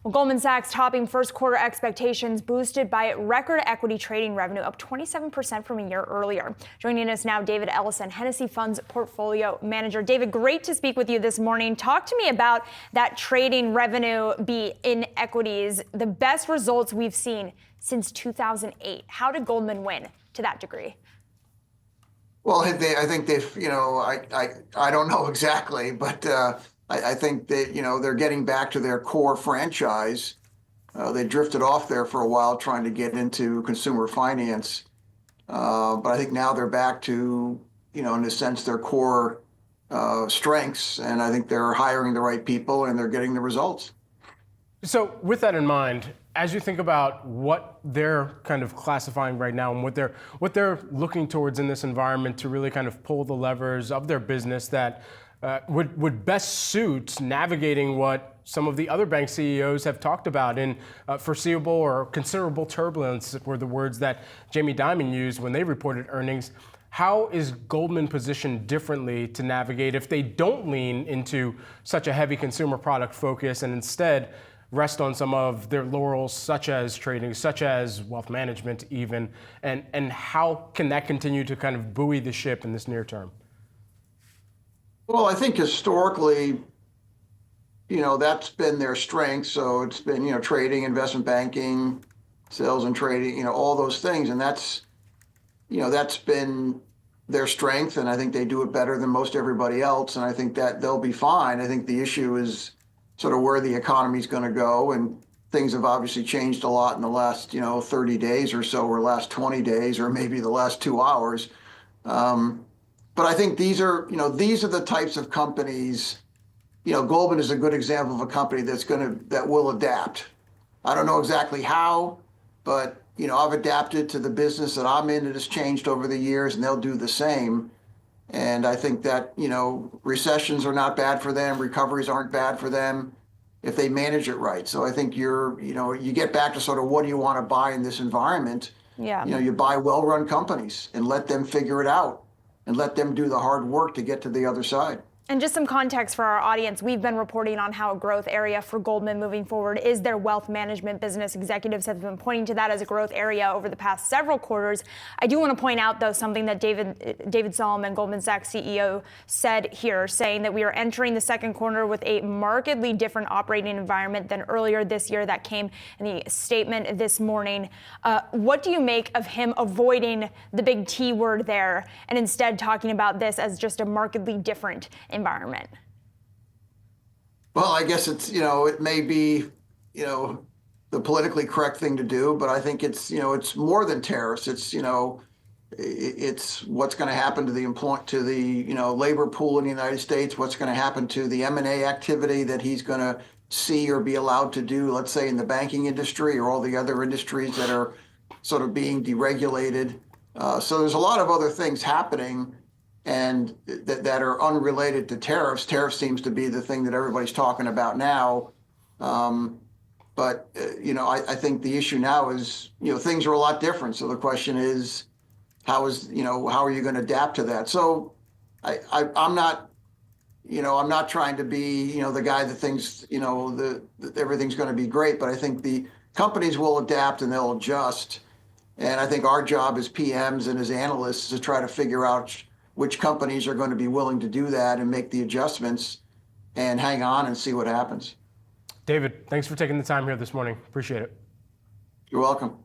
Well, Goldman Sachs topping first quarter expectations boosted by record equity trading revenue up 27% from a year earlier. Joining us now, David Ellison, Hennessy Funds portfolio manager. David, great to speak with you this morning. Talk to me about that trading revenue beat in equities, the best results we've seen since 2008. How did Goldman win to that degree? Well, I think they've, I don't know exactly, but I think that, they're getting back to their core franchise. They drifted off there for a while trying to get into consumer finance. But I think now they're back to, in a sense, their core strengths. And I think they're hiring the right people and they're getting the results. So with that in mind, as you think about what they're kind of classifying right now and what they're looking towards in this environment to really kind of pull the levers of their business that would best suit navigating what some of the other bank CEOs have talked about in foreseeable or considerable turbulence were the words that Jamie Dimon used when they reported earnings. How is Goldman positioned differently to navigate if they don't lean into such a heavy consumer product focus and instead rest on some of their laurels, such as trading, such as wealth management even, and how can that continue to kind of buoy the ship in this near term? Well, I think historically, that's been their strength. So it's been, trading, investment banking, sales and trading, all those things. And that's been their strength. And I think they do it better than most everybody else. And I think that they'll be fine. I think the issue is sort of where the economy is going to go. And things have obviously changed a lot in the last, 30 days or so, or last 20 days, or maybe the last 2 hours. But I think these are the types of companies, Goldman is a good example of a company that will adapt. I don't know exactly how, but, I've adapted to the business that I'm in. It has changed over the years and they'll do the same. And I think that, recessions are not bad for them. Recoveries aren't bad for them if they manage it right. So I think you get back to sort of what do you want to buy in this environment? Yeah. You buy well-run companies and let them figure it out and let them do the hard work to get to the other side. And just some context for our audience, we've been reporting on how a growth area for Goldman moving forward is their wealth management business. Executives have been pointing to that as a growth area over the past several quarters. I do want to point out, though, something that David Solomon, Goldman Sachs CEO, said here, saying that we are entering the second quarter with a markedly different operating environment than earlier this year. That came in the statement this morning. What do you make of him avoiding the big T word there and instead talking about this as just a markedly different environment? Well, I guess it's, it may be, the politically correct thing to do, but I think it's, it's more than tariffs. It's, it's what's going to happen to the labor pool in the United States, what's going to happen to the M&A activity that he's going to see or be allowed to do, let's say in the banking industry or all the other industries that are sort of being deregulated. So there's a lot of other things happening and that are unrelated to tariffs. Tariffs seems to be the thing that everybody's talking about now. But I think the issue now is, things are a lot different. So the question is, how are you going to adapt to that? So I'm not, I'm not trying to be, the guy that thinks, that everything's going to be great, but I think the companies will adapt and they'll adjust. And I think our job as PMs and as analysts is to try to figure out which companies are going to be willing to do that and make the adjustments and hang on and see what happens. David, thanks for taking the time here this morning. Appreciate it. You're welcome.